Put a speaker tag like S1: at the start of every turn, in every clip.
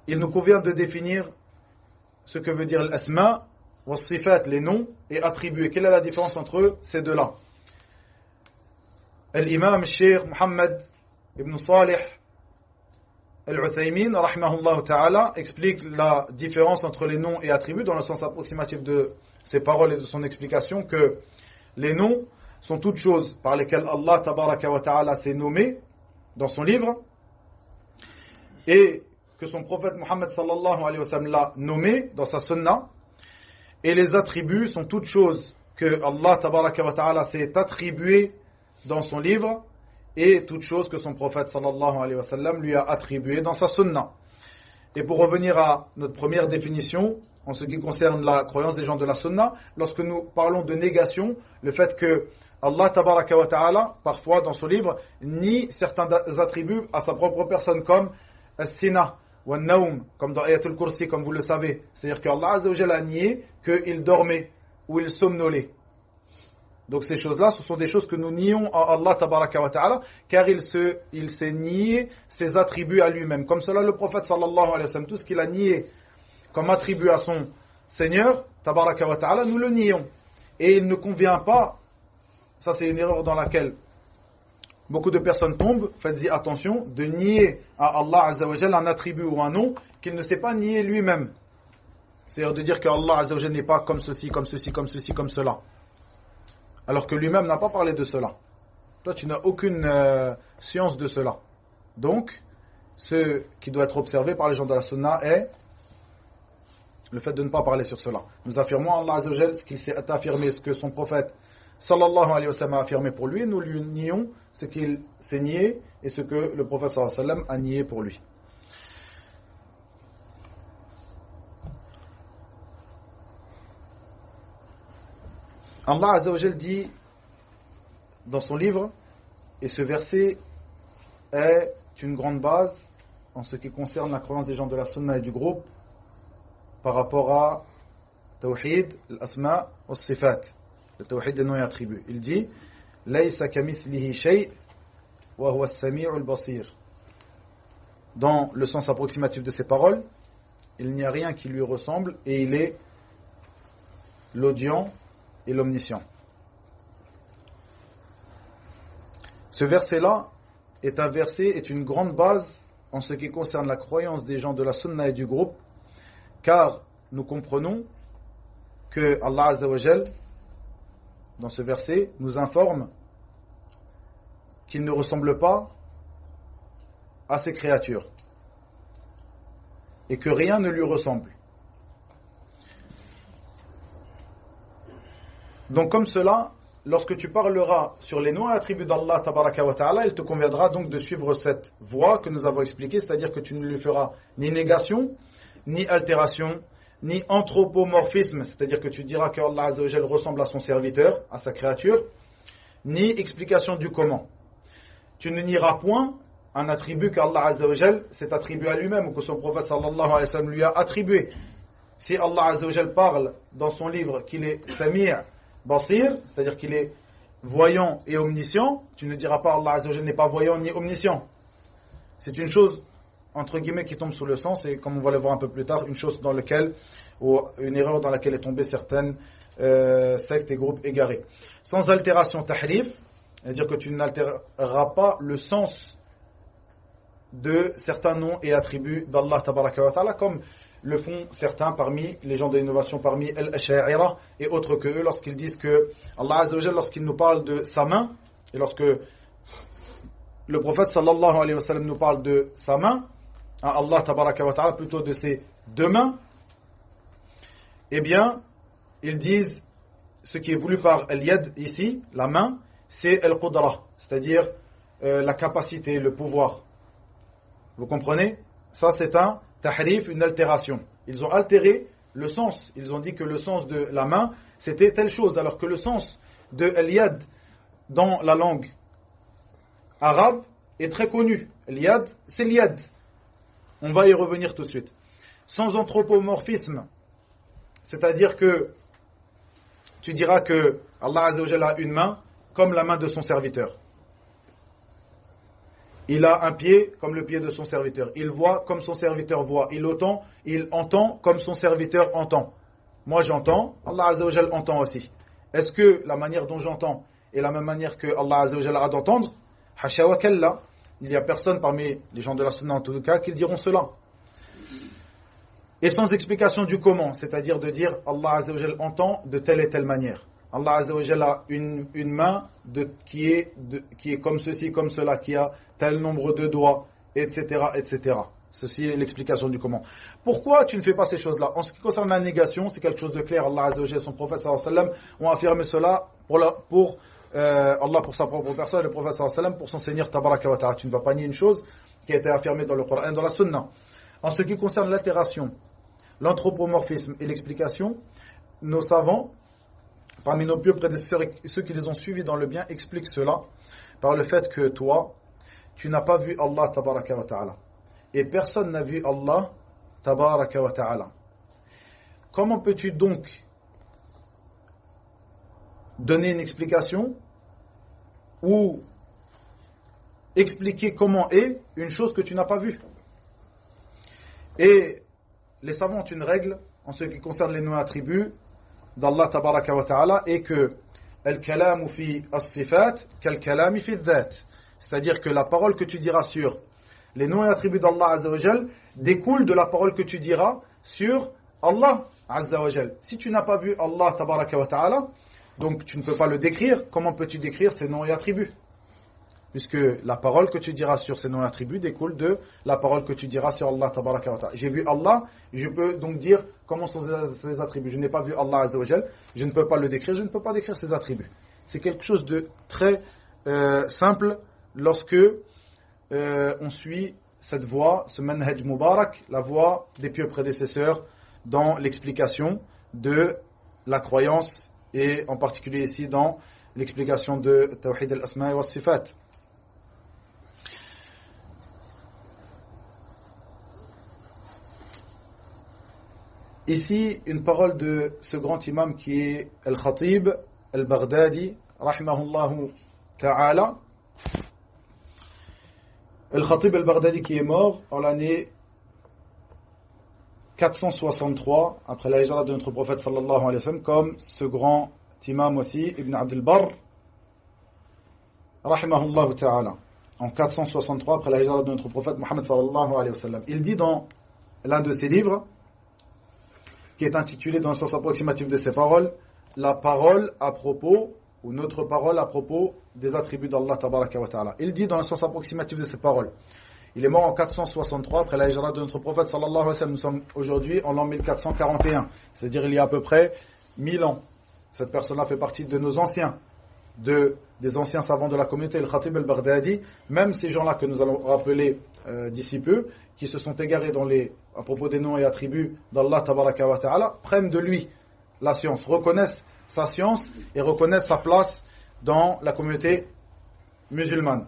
S1: il nous convient de définir ce que veut dire l'asma, wa sifat, les noms, et attribuer. Quelle est la différence entre ces deux-là? L'imam Cheikh Mohammed ibn Salih Al-Uthaymin, rahimahullah ta'ala, explique la différence entre les noms et attributs dans le sens approximatif de ses paroles et de son explication, que les noms sont toutes choses par lesquelles Allah tabaraka wa ta'ala s'est nommé dans son livre et que son prophète Mohammed sallallahu alayhi wa sallam l'a nommé dans sa sunna, et les attributs sont toutes choses que Allah tabaraka wa ta'ala s'est attribué dans son livre et toutes choses que son prophète sallallahu alayhi wa sallam lui a attribuées dans sa sunna. Et pour revenir à notre première définition en ce qui concerne la croyance des gens de la sunna, lorsque nous parlons de négation, le fait que Allah tabaraka wa ta'ala parfois dans son livre nie certains attributs à sa propre personne, comme as-sina ou an-naum, comme dans Ayatul Kursi, comme vous le savez, c'est-à-dire que Allah azza wa jalla a nié qu'il dormait ou il somnolait. Donc ces choses-là, ce sont des choses que nous nions à Allah tabaraka wa ta'ala, car il s'est nié ses attributs à lui-même. Comme cela, le prophète sallallahu alayhi wa sallam, tout ce qu'il a nié comme attribut à son Seigneur tabaraka wa ta'ala, nous le nions. Et il ne convient pas, ça c'est une erreur dans laquelle beaucoup de personnes tombent, faites-y attention, de nier à Allah azza wa jalla un attribut ou un nom qu'il ne sait pas nier lui-même. C'est-à-dire de dire que Allah azza wa jalla n'est pas comme ceci, comme ceci, comme ceci, comme cela, alors que lui-même n'a pas parlé de cela. Toi, tu n'as aucune science de cela. Donc, ce qui doit être observé par les gens de la sunna est le fait de ne pas parler sur cela. Nous affirmons à Allah azza wa jalla ce qu'il s'est affirmé, ce que son prophète sallallahu alayhi wa sallam a affirmé pour lui, nous lui nions ce qu'il s'est nié et ce que le prophète sallallahu alayhi wa sallam a nié pour lui. Allah azza wa jalla dit dans son livre, et ce verset est une grande base en ce qui concerne la croyance des gens de la sunna et du groupe par rapport à Tawhid, l'asma, wa sifat, le Tawhid des noms et attributs. Il dit Laysa kamithlihi shay' wa huwa as-sami'ul basir. Dans le sens approximatif de ces paroles, il n'y a rien qui lui ressemble et il est l'audient et l'omniscient. Ce verset-là est une grande base en ce qui concerne la croyance des gens de la sunna et du groupe, car nous comprenons que Allah azza wa jal, dans ce verset, nous informe qu'il ne ressemble pas à ses créatures et que rien ne lui ressemble. Donc comme cela, lorsque tu parleras sur les noms et attributs d'Allah tabaraka wa ta'ala, il te conviendra donc de suivre cette voie que nous avons expliquée, c'est-à-dire que tu ne lui feras ni négation, ni altération, ni anthropomorphisme, c'est-à-dire que tu diras que Allah azza wa jalla ressemble à son serviteur, à sa créature, ni explication du comment. Tu ne nieras point un attribut qu'Allah azza wa jalla s'est attribué à lui-même ou que son prophète sallallahu alayhi wa sallam lui a attribué. Si Allah azza wa jalla parle dans son livre qu'il est Sami' Basir, c'est-à-dire qu'il est voyant et omniscient, tu ne diras pas Allah azza wa jalla n'est pas voyant ni omniscient. C'est une chose entre guillemets qui tombe sous le sens, et comme on va le voir un peu plus tard, une chose dans laquelle, ou une erreur dans laquelle est tombée certaines sectes et groupes égarés. Sans altération tahrif, c'est-à-dire que tu n'altéreras pas le sens de certains noms et attributs d'Allah tabaraka wa ta'ala, comme le font certains parmi les gens de l'innovation, parmi al-Asha'ira et autres que eux, lorsqu'ils disent que Allah azza wa jalla, lorsqu'il nous parle de sa main, et lorsque le prophète sallallahu alayhi wa sallam nous parle de sa main, à Allah tabaraka wa ta'ala, plutôt de ses deux mains, eh bien, ils disent ce qui est voulu par al-yad ici, la main, c'est al-qudra, c'est-à-dire la capacité, le pouvoir. Vous comprenez? Ça, c'est un tahrif, une altération. Ils ont altéré le sens. Ils ont dit que le sens de la main, c'était telle chose, alors que le sens de al-yad dans la langue arabe est très connu. Al-yad, c'est l'yad. On va y revenir tout de suite. Sans anthropomorphisme, c'est-à-dire que tu diras que Allah azza wa jalla a une main comme la main de son serviteur. Il a un pied comme le pied de son serviteur. Il voit comme son serviteur voit. Il entend comme son serviteur entend. Moi j'entends, Allah Azza wa Jal entend aussi. Est-ce que la manière dont j'entends est la même manière que Allah Azza wa Jal a d'entendre? Hasha wa kalla. Il n'y a personne parmi les gens de la sunna en tout cas qui diront cela. Et sans explication du comment, c'est-à-dire de dire Allah Azza wa Jal entend de telle et telle manière. Allah Azza wa Jal a une main qui est comme ceci, comme cela, qui a tel nombre de doigts, etc., etc. Ceci est l'explication du comment. Pourquoi tu ne fais pas ces choses-là? En ce qui concerne la négation, c'est quelque chose de clair. Allah Azza wa Jal et son prophète sallallahu alayhi wa sallam ont affirmé cela pour Allah pour sa propre personne, et le prophète sallallahu alayhi wa sallam pour son Seigneur tabaraka wa ta'ala. Tu ne vas pas nier une chose qui a été affirmée dans le Coran et dans la Sunna. En ce qui concerne l'altération, l'anthropomorphisme et l'explication, nos savants, parmi nos pieux prédécesseurs et ceux qui les ont suivis dans le bien, expliquent cela par le fait que toi, tu n'as pas vu Allah tabaraka wa ta'ala. Et personne n'a vu Allah tabaraka wa ta'ala. Comment peux-tu donc donner une explication ou expliquer comment est une chose que tu n'as pas vue? Et les savants ont une règle en ce qui concerne les noms et attributs d'Allah tabaraka wa ta'ala, et que al-kalamu fi as-sifat kal-kalami fi dhat, c'est-à-dire que la parole que tu diras sur les noms et attributs d'Allah azza wa jal découle de la parole que tu diras sur Allah azza wa jal. Si tu n'as pas vu Allah tabaraka wa ta'ala, donc tu ne peux pas le décrire. Comment peux-tu décrire ces noms et attributs? Puisque la parole que tu diras sur ces noms et attributs découle de la parole que tu diras sur Allah tabaraka wa ta'ala. J'ai vu Allah, je peux donc dire comment sont ses attributs. Je n'ai pas vu Allah azza wa jal, je ne peux pas le décrire, je ne peux pas décrire ses attributs. C'est quelque chose de très simple lorsque on suit cette voie, ce manhaj mubarak, la voie des pieux prédécesseurs dans l'explication de la croyance, et en particulier ici dans l'explication de Tawhid al-Asma' wa Sifat. Ici, une parole de ce grand imam qui est Al-Khatib Al-Baghdadi, rahimahullahu ta'ala. Al-Khatib Al-Baghdadi qui est mort en l'année 463 après la hijra de notre prophète sallallahu alayhi wa sallam, comme ce grand imam aussi, Ibn Abd al-Barr, rahimahullahu ta'ala, en 463 après la hijra de notre prophète Muhammad sallallahu alayhi wa sallam. Il dit dans l'un de ses livres, qui est intitulé dans le sens approximatif de ses paroles, la parole à propos, ou notre parole à propos des attributs d'Allah tabaraka wa ta'ala. Il dit dans le sens approximatif de ses paroles, il est mort en 463 après la hijra de notre prophète sallallahu alayhi wa sallam. Nous sommes aujourd'hui en l'an 1441, c'est-à-dire il y a à peu près 1000 ans. Cette personne-là fait partie de nos anciens, des anciens savants de la communauté, le Khatib al-Baghdadi. Même ces gens-là que nous allons rappeler d'ici peu, qui se sont égarés à propos des noms et attributs d'Allah tabaraka wa ta'ala, prennent de lui la science, reconnaissent sa science et reconnaissent sa place dans la communauté musulmane.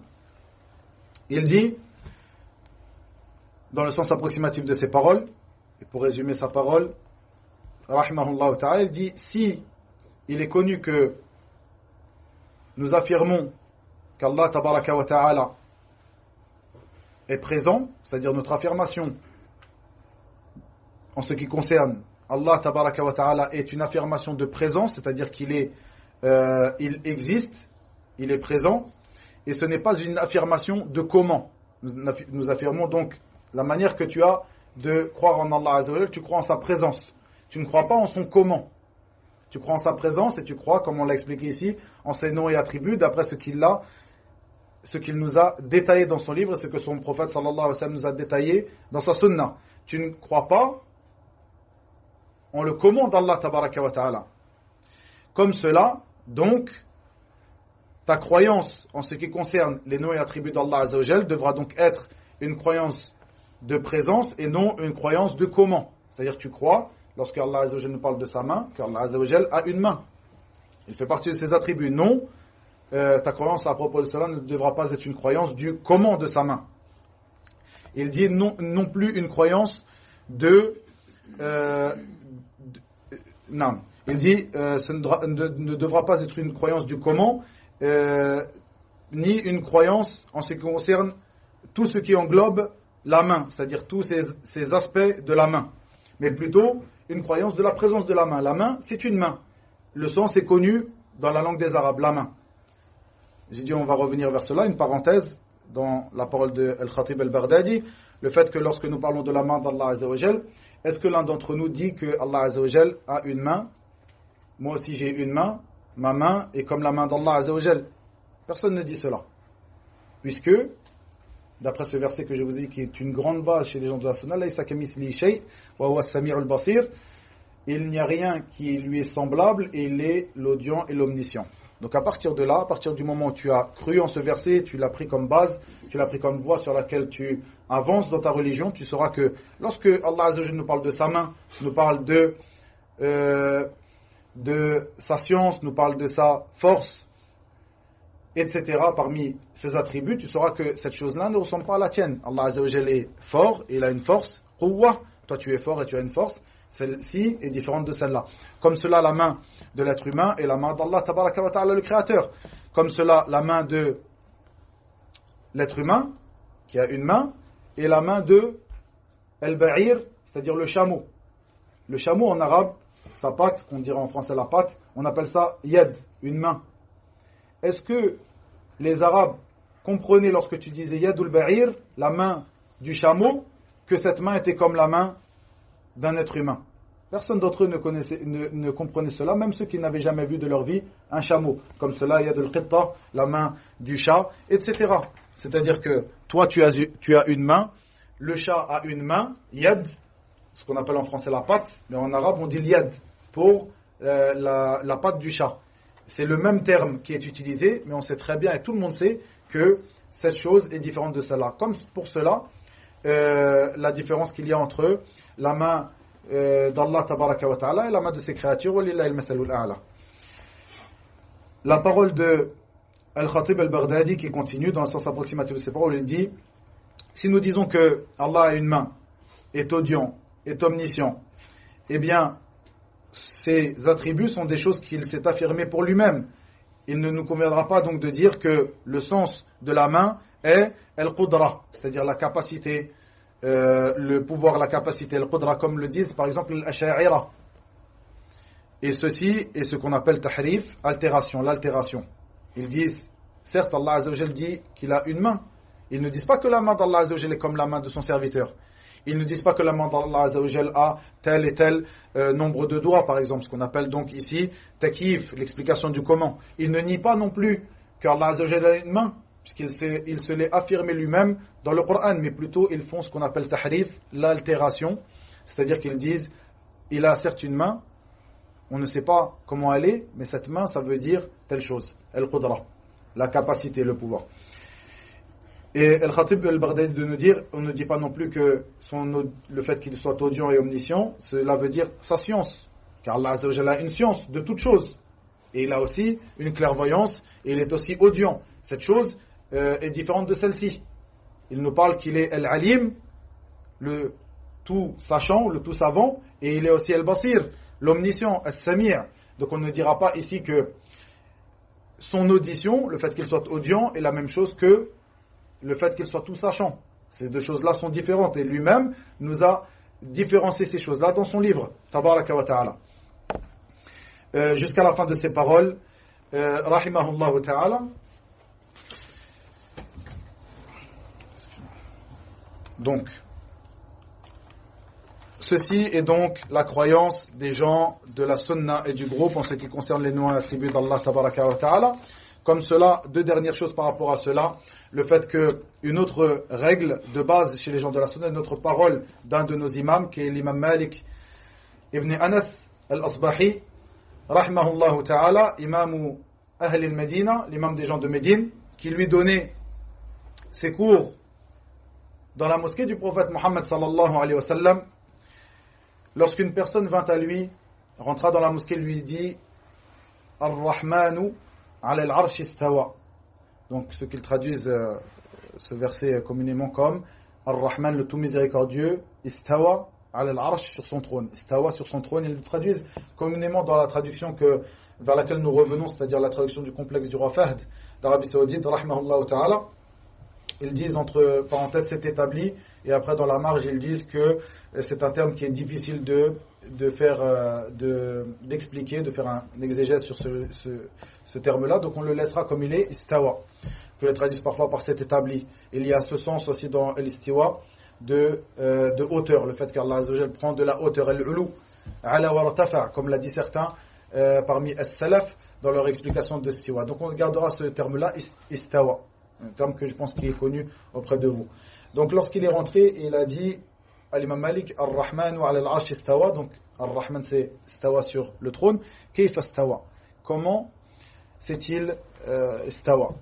S1: Il dit, dans le sens approximatif de ses paroles, et pour résumer sa parole, rahimahullah ta'ala, il dit, si il est connu que nous affirmons qu'Allah tabaraka wa ta'ala est présent, c'est-à-dire notre affirmation en ce qui concerne Allah tabaraka wa ta'ala est une affirmation de présence, c'est-à-dire il existe, il est présent, et ce n'est pas une affirmation de comment. Nous affirmons donc la manière que tu as de croire en Allah azza wa jalla, tu crois en sa présence, tu ne crois pas en son comment. Tu crois en sa présence et tu crois, comme on l'a expliqué ici, en ses noms et attributs, d'après ce qu'il nous a détaillé dans son livre, ce que son prophète sallallahu alayhi wa sallam nous a détaillé dans sa sunna. Tu ne crois pas en le comment d'Allah tabaraka wa ta'ala. Comme cela, donc, ta croyance en ce qui concerne les noms et attributs d'Allah azza wa jalla devra donc être une croyance de présence et non une croyance de comment. C'est-à-dire tu crois, lorsque Allah azza wa jalla nous parle de sa main, qu'Allah azza wa jalla a une main. Il fait partie de ses attributs. Non, ta croyance à propos de cela ne devra pas être une croyance du comment de sa main. Il dit non plus une croyance non. Il dit ce ne devra pas être une croyance du comment, ni une croyance en ce qui concerne tout ce qui englobe la main, c'est-à-dire tous ces aspects de la main, mais plutôt une croyance de la présence de la main. La main, c'est une main. Le sens est connu dans la langue des Arabes, la main. J'ai dit on va revenir vers cela, une parenthèse dans la parole de Al-Khatib al-Baghdadi, le fait que lorsque nous parlons de la main d'Allah Azza wa Jal, est-ce que l'un d'entre nous dit que Allah Azza wa Jal a une main? Moi aussi j'ai une main, ma main est comme la main d'Allah Azza wa Jal. Personne ne dit cela. Puisque, d'après ce verset que je vous ai dit, qui est une grande base chez les gens de la Sunna, il n'y a rien qui lui est semblable et il est l'audient et l'omniscient. Donc à partir de là, à partir du moment où tu as cru en ce verset, tu l'as pris comme base, tu l'as pris comme voie sur laquelle tu avances dans ta religion, tu sauras que lorsque Allah Azza wa Jalla nous parle de sa main, nous parle de sa science, nous parle de sa force, etc. parmi ses attributs, tu sauras que cette chose-là ne ressemble pas à la tienne. Allah Azza wa Jalla est fort, et il a une force, quwwa, toi tu es fort et tu as une force, celle-ci est différente de celle-là. Comme cela, la main de l'être humain est la main d'Allah tabaraka wa ta'ala, le Créateur. Comme cela, la main de l'être humain, qui a une main, est la main de al-ba'ir, c'est-à-dire le chameau. Le chameau en arabe, sa patte, qu'on dirait en français la patte, on appelle ça yad, une main. Est-ce que les Arabes comprenaient lorsque tu disais yad al-ba'ir, la main du chameau, que cette main était comme la main d'un être humain? Personne d'entre eux ne comprenait cela, même ceux qui n'avaient jamais vu de leur vie un chameau. Comme cela, il y a de l'qitta, la main du chat, etc. C'est-à-dire que toi, tu as une main, le chat a une main, yad, ce qu'on appelle en français la patte, mais en arabe on dit yad, pour la patte du chat. C'est le même terme qui est utilisé, mais on sait très bien, et tout le monde sait, que cette chose est différente de celle-là. Comme pour cela, la différence qu'il y a entre la main d'Allah tabaraka wa ta'ala et la main de ses créatures, walillahi al-mathalul a'la. La parole de Al-Khatib al-Baghdadi qui continue dans le sens approximatif de ses paroles, il dit: si nous disons que Allah a une main, est audient, est omniscient, eh bien ces attributs sont des choses qu'il s'est affirmé pour lui-même. Il ne nous conviendra pas donc de dire que le sens de la main est al-qudra, c'est-à-dire la capacité, le pouvoir, la capacité, al-qudra, comme le disent par exemple l'asha'ira. Et ceci est ce qu'on appelle tahrif, altération, l'altération. Ils disent, certes Allah Azza wa Jal dit qu'il a une main. Ils ne disent pas que la main d'Allah Azza wa Jal est comme la main de son serviteur. Ils ne disent pas que la main d'Allah Azza wa Jal a tel et tel nombre de doigts, par exemple, ce qu'on appelle donc ici takyif, l'explication du comment. Ils ne nient pas non plus qu'Allah Azza wa Jal a une main, puisqu'il se l'est affirmé lui-même dans le Coran, mais plutôt ils font ce qu'on appelle tahrif, l'altération, c'est-à-dire qu'ils disent, il a certes une main, on ne sait pas comment elle est, mais cette main, ça veut dire telle chose, al-qudra, la capacité, le pouvoir. Et Al-Khatib al-Baghdadi de nous dire, on ne dit pas non plus que le fait qu'il soit audient et omniscient, cela veut dire sa science, car Allah Azza wa Jalla a une science de toute chose, et il a aussi une clairvoyance, et il est aussi audient. Cette chose est différente de celle-ci. Il nous parle qu'il est Al-Alim, le tout sachant, le tout savant, et il est aussi Al-Basir, l'omniscient, Al-Sami'. Donc on ne dira pas ici que son audition, le fait qu'il soit audient, est la même chose que le fait qu'il soit tout sachant. Ces deux choses-là sont différentes, et lui-même nous a différencié ces choses-là dans son livre, Tabaraka wa Ta'ala. Jusqu'à la fin de ses paroles, Rahimahullah Ta'ala. Donc, ceci est donc la croyance des gens de la Sunna et du groupe en ce qui concerne les noms et attributs d'Allah Tabaraka wa Ta'ala. Comme cela, deux dernières choses par rapport à cela. Le fait qu'une autre règle de base chez les gens de la Sunna, une autre parole d'un de nos imams, qui est l'imam Malik ibn Anas al-Asbahi, rahimahullah ta'ala, imam Ahl al-Medina, l'imam des gens de Médine, qui lui donnait ses cours dans la mosquée du prophète Mohammed sallallahu alayhi wa sallam. Lorsqu'une personne vint à lui, rentra dans la mosquée, lui dit Ar-Rahmanu ala al-Arsh istawa. Donc ce qu'ils traduisent ce verset communément comme Ar-Rahman, le tout miséricordieux, istawa ala al-Arsh, sur son trône. Istawa, sur son trône, ils le traduisent communément dans la traduction vers laquelle nous revenons, c'est-à-dire la traduction du complexe du roi Fahd d'Arabie Saoudite, rahimahullah ta'ala. ils disent entre parenthèses c'est établi, et après dans la marge ils disent que c'est un terme qui est difficile d'expliquer, de faire un exégèse sur ce terme-là, donc on le laissera comme il est, istawa, que les traduisent parfois par cet établi. Il y a ce sens aussi dans l'istiwa de hauteur, le fait qu'Allah Azza wa Jal prend de la hauteur, al-ulu, ala wa ratafa, comme l'a dit certains parmi as-salaf dans leur explication de istiwa. Donc on gardera ce terme-là, istawa, un terme que je pense qui est connu auprès de vous. Donc lorsqu'il est rentré, il a dit à l'imam Malik, Ar-Rahman wa ala al-arsh istawa, donc Ar-Rahman c'est istawa sur le trône, Kayfa istawa, comment s'est-il istawa?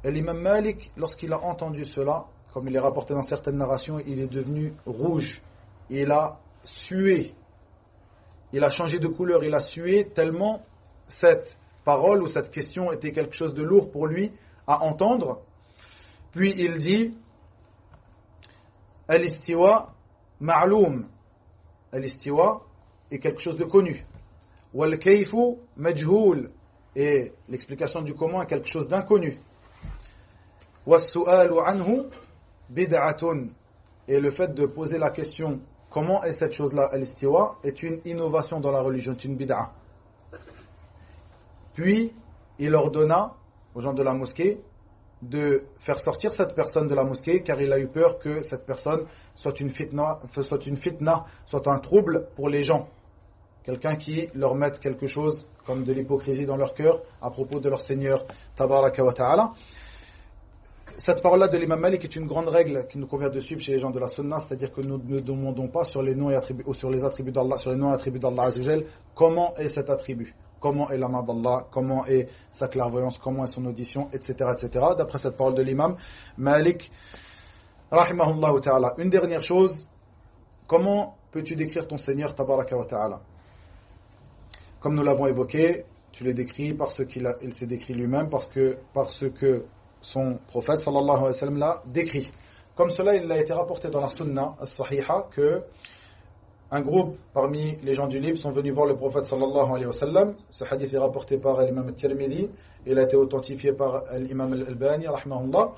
S1: Et l'imam Malik, lorsqu'il a entendu cela, comme il est rapporté dans certaines narrations, il est devenu rouge, il a sué, il a changé de couleur, il a sué tellement cette parole ou cette question était quelque chose de lourd pour lui à entendre. Puis il dit Al-istiwa ma'loum, al-istiwa est quelque chose de connu, wal kayfu majhoul, et l'explication du comment est quelque chose d'inconnu, was-su'alu anhu bid'atun, et le fait de poser la question comment est cette chose-là, al-istiwa, est une innovation dans la religion, c'est une bid'a. Puis il ordonna aux gens de la mosquée de faire sortir cette personne de la mosquée, car il a eu peur que cette personne soit une fitna, soit un trouble pour les gens, quelqu'un qui leur mette quelque chose comme de l'hypocrisie dans leur cœur à propos de leur Seigneur Tabaraka wa Ta'ala. Cette parole-là de l'imam Malik est une grande règle qui nous convient de suivre chez les gens de la Sunna, c'est-à-dire que nous ne demandons pas sur les noms et attributs, ou sur les attributs d'Allah, sur les noms et attributs d'Allah Azza wa Jal, comment est cet attribut, comment est la main d'Allah, comment est sa clairvoyance, comment est son audition, etc., etc. D'après cette parole de l'imam Malik, rahimahullah ta'ala. Une dernière chose, comment peux-tu décrire ton Seigneur Tabaraka wa Ta'ala? Comme nous l'avons évoqué, tu le décris parce qu'il s'est décrit lui-même, parce que son prophète sallallahu alayhi wa sallam l'a décrit. Comme cela, il a été rapporté dans la Sunna as-Sahiha que un groupe parmi les gens du livre sont venus voir le prophète sallallahu alayhi wa sallam. Ce hadith est rapporté par l'imam al-Tirmidhi, il a été authentifié par l'imam al-Albani rahimahullah.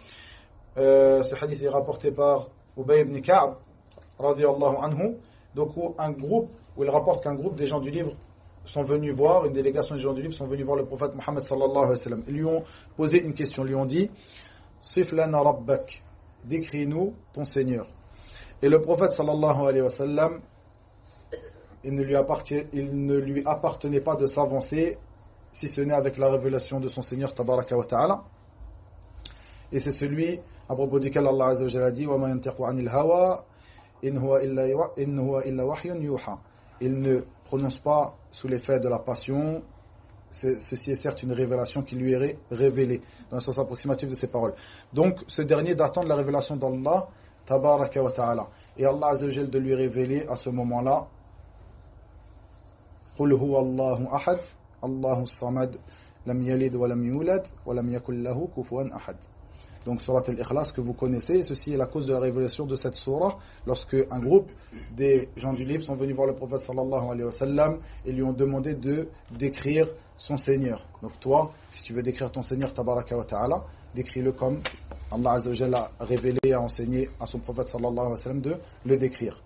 S1: Ce hadith est rapporté par Ubay ibn Ka'b radiyallahu anhu. Donc il rapporte qu'un groupe des gens du livre sont venus voir, une délégation des gens du livre sont venus voir le prophète Mohammed sallallahu alayhi wa sallam. Ils lui ont posé une question, ils lui ont dit Sif lana rabbak, décris-nous ton Seigneur. Et le prophète sallallahu alayhi wa sallam, il ne lui appartenait pas de s'avancer si ce n'est avec la révélation de son Seigneur tabaraka wa ta'ala. Et c'est celui à propos duquel Allah azza wa jalla dit wa ma yantiqu anil hawa in huwa illa wahyun yuha. Il ne prononce pas sous l'effet de la passion. Ceci est certes une révélation qui lui est révélée dans le sens approximatif de ses paroles. Donc ce dernier d'attendre la révélation d'Allah tabaraka wa ta'ala, et Allah azza wa jalla de lui révéler à ce moment-là Qul huwa Allahu ahad Allahu samad lam yalid wa lam yulad wa lam yakul lahu kufuwan ahad. Donc surat al-Ikhlas que vous connaissez, ceci est la cause de la révélation de cette surah, lorsque un groupe des gens du livre sont venus voir le prophète sallallahu alayhi wa sallam et lui ont demandé de décrire son Seigneur. Donc toi, si tu veux décrire ton Seigneur tabaraka wa ta'ala, décris-le comme Allah azza wa jalla a révélé, a enseigné à son prophète sallallahu alayhi wa sallam de le décrire.